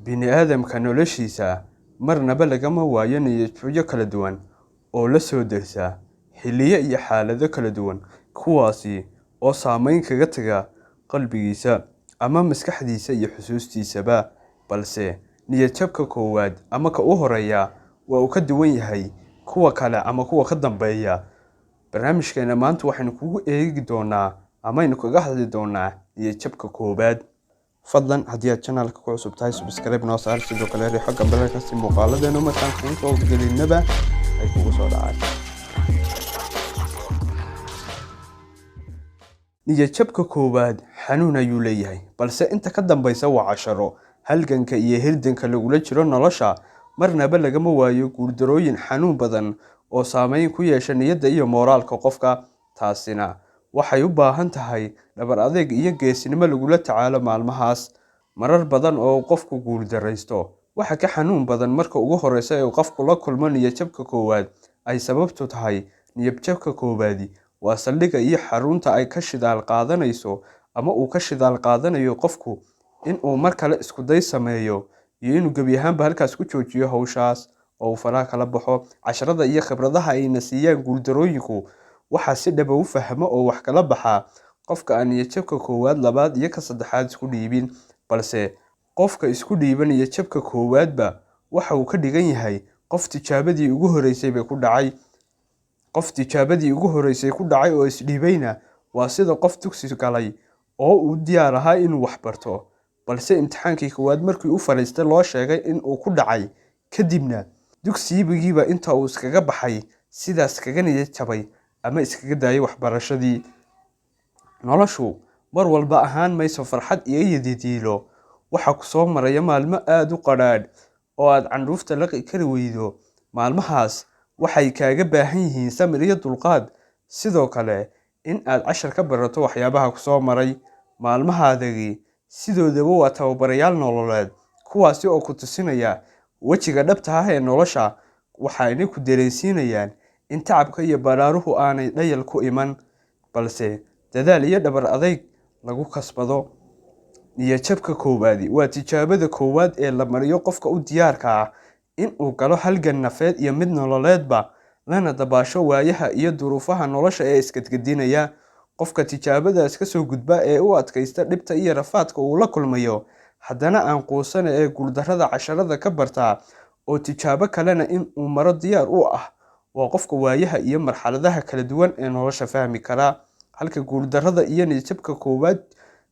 bini'aadamka noloshiisa marnaba lagama waayo niyadjabyo kala duwan oo la soo dersa xilliyo iyo xaalado kala duwan kuwaasi oo saameyn kaga taga qalbigiisa ama maskaxdiisa iyo xusuustiisaba. balse niyadjabka koowaad ama ka u horeeya waa uu ka duwan yahay kuwa kale ama kuwa ka dambeeya. barnaamijkeena maanta waxaynu kugu eegi doonaa ama aynu kaga hadli doonaa niyadjabka koowaad. fadlan haddii aad channelka ku cusub tahay subscribe noo saar, sidoo kale riixo gambalka si muuqaaladeena markaan soo gelinaba ay kugu soo dhacaan. niyadjabka koowaad xanuun ayuu leeyahay, balse inta ka dambaysa waa casharo. halganka iyo hirdanka lagula jiro nolosha marnaba lagama waayo guuldarooyin xanuun badan oo saameyn ku yeesha niyadda iyo mooraalka qofka. taasina waxay u baahan tahay dhabar adeeg iyo geesinimo lagula tacaalo maalmahaas. marar badan oo qofku guuldaraysto waxa ka xanuun badan marka ugu horeysa ee qofku la kulmo niyadjabka koowaad ay sababtu tahay. niyadjabka koowaadi waa saldhigga iyo xarunta ay ka shidaal qaadanayso ama uu ka shidaal qaadanayo qofku in uu mar kale isku day sameeyo iyo inuu gebi ahaanba halkaas ku joojiyo hawshaas oo uu faraha kala baxo. casharada iyo khibradaha ayna siiyaan guuldarooyinku waxaa si dhaba u fahmo oo wax kala baxa qofka aan niyadjabka koowaad, labaad iyo ka saddexaad isku dhiibin. balse qofka isku dhiiba niyadjabka koowaadba waxa uu ka dhigan yahay qof tijaabadii ugu horeysay ku dhacay oo isdhiibayna waa sida qof dugsi galay oo uu diyaar ahaa inuu wax barto, balse imtixaankii koowaad markii uu fariistay loo sheegay in uu ku dhacay, kadibna dugsigiiba inta uu iskaga baxay sidaas kaga niyadjabay ama iskaga daayay waxbarashadii. noloshu mar walba ahaan mayso farxad iyo yididiilo. waxaa ku soo maraya maalmo aad u qadhaadh oo aad candhuufta laqi kari weydo. maalmahaas waxay kaaga baahan yihiin samir iyo dulqaad, sidoo kale in aad cashar ka barato waxyaabaha ku soo maray. maalmahaadagii sidoodaba waa tababarayaal nololeed, kuwaasi oo ku tusinaya wejiga dhabta ah ee nolosha. waxayna ku dareensiinayaan in tacabka iyo baraaruhu aanay dhayal ku iman, balse dadaal iyo dhabar adayg lagu kasbado. niyadjabka koowaadi waa tijaabada koowaad ee la mariyo qofka u diyaarka ah in uu galo halgan nafeed iyo mid nololeedba, lana dabaasho waayaha iyo duruufaha nolosha ee iskadgadinaya. qofka tijaabadaas ka soo gudba ee u adkaysta dhibta iyo rafaadka uu la kulmayo, haddana aan quusana ee guuldarrada casharada ka bartaa oo tijaabo kalena in uu maro diyaar u ah, waa qofka waayaha iyo marxaladaha kala duwan ee nolosha fahmi kara. halka guuldarrada iyo niyadjabka koowaad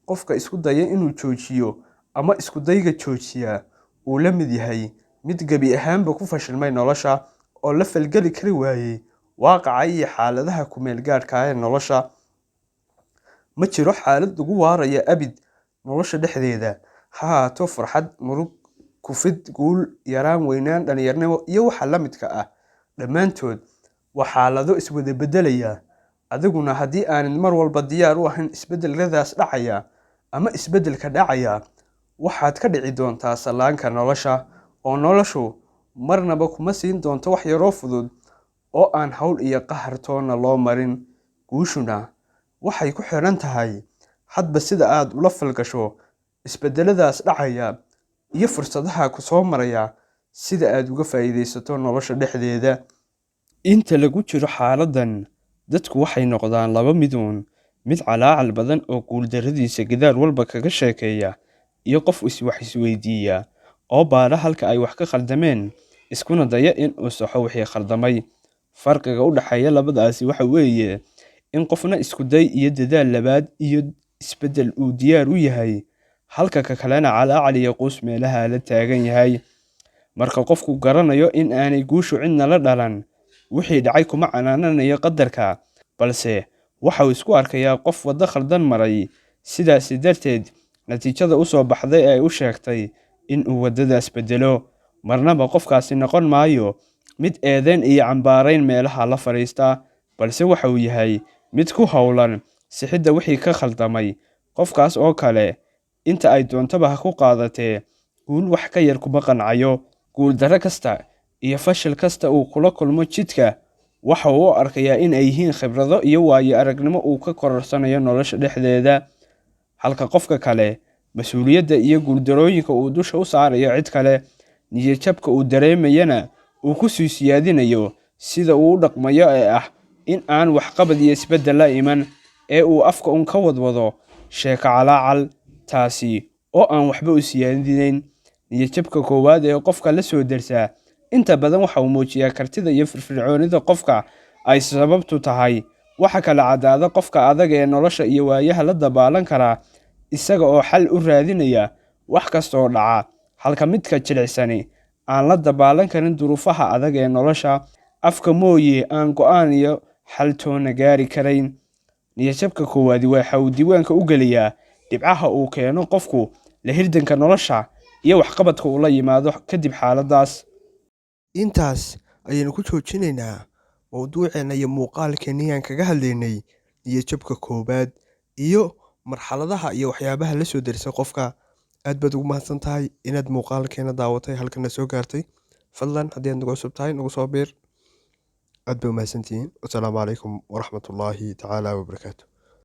qofka isku daya inuu joojiyo ama isku dayga joojiya uu la mid yahay mid gebi ahaanba ku fashilmay nolosha oo la falgeli kari waayey waaqaca iyo xaaladaha kumeel gaadhka ee nolosha. ma jiro xaalad lagu waaraya abid nolosha dhexdeeda, ha ahaato farxad, murug, kufid, guul, yaraan, weynaan, dhalinyarnimo iyo waxa la midka ah. dhammaantood waa xaalado iswada beddelaya. adiguna haddii aanad mar walba diyaar u ahayn isbeddeladaas dhacaya ama isbeddelka dhacaya, waxaad ka dhici doontaa sallaanka nolosha, oo noloshu marnaba kuma siin doonto wax yaroo fudud oo aan hawl iyo qahar toona loo marin. guushuna waxay ku xiran tahay hadba sida aad ula falgasho isbeddeladaas dhacaya iyo fursadaha ku soo maraya, sida aad uga faa'iidaysato nolosha dhexdeeda. inta lagu jiro xaaladan, dadku waxay noqdaan laba miduun, mid calaacal badan oo guuldarradiisa gidaar walba kaga sheekeeya, iyo qof wax isweydiiya oo baadha halka ay wax ka khaldameen, iskuna daya in uu saxo wixii khaldamay. farqiga u dhaxeeya labadaasi waxa weeye in qofna isku day iyo dadaal labaad iyo isbeddel uu diyaar u yahay, halka ka kalena calaacal iyo quus meelaha la taagan yahay. marka qofku garanayo in aanay guushu cidna la dhalan, wixii dhacay kuma canaananayo qadarka, balse waxa uu isku arkayaa qof waddo khaldan maray. sidaasi darteed natiijada u soo baxday ee u sheegtay in uu waddadaas beddelo. marnaba qofkaasi noqon maayo mid eedeyn iyo cambaarayn meelaha la fadhiista, balse waxa uu yahay mid ku howlan sixidda wixii ka khaldamay. qofkaas oo kale inta ay doontaba ha ku qaadatee, guul wax ka yar kuma qancayo. guuldarro kasta iyo fashil kasta uu kula kulmo jidka waxa uu u arkayaa in ay yihiin khibrado iyo waayo aragnimo uu ka kororsanayo nolosha dhexdeeda. halka qofka kale mas-uuliyadda iyo guuldarooyinka uu dusha u saarayo cid kale. niyadjabka uu dareemayana uu ku sii siyaadinayo sida uu u dhaqmayo ee ah in aan waxqabad iyo isbeddel la iman ee uu afka un ka wadwado sheeko calaacal, taasi oo aan waxba u siyaadinayn. niyadjabka koowaad ee qofka la soo dersaa inta badan waxa uu muujiyaa kartida iyo firfircoonida qofka ay sababtu tahay. waxa kala caddaada qofka adag ee nolosha iyo waayaha la dabaalan karaa isaga oo xal u raadinaya wax kasta oo dhaca, halka midka jilicsani aan la dabaalan karin duruufaha adag ee nolosha, afka mooye aan go'aan iyo xal toona gaari karayn. niyadjabka koowaadi waxa uu diiwaanka u geliyaa dhibcaha uu keeno qofku la hirdanka nolosha iyo waxqabadka uu la yimaado kadib xaaladaas. intaas ayaynu ku joojinaynaa mowduuceena iyo muuqaalkeennii aan kaga hadlaynay niyadjabka koowaad iyo marxaladaha iyo waxyaabaha la soo dersa qofka. aad baad ugu mahadsan tahay inaad muuqaalkeena daawatay halkana soo gaartay. fadlan haddii aad nagu cusub tahay nagu soo biir. aad bay umahadsantihiin. wasalaamu calaykum waraxmatullaahi tacaala wabarakaatu.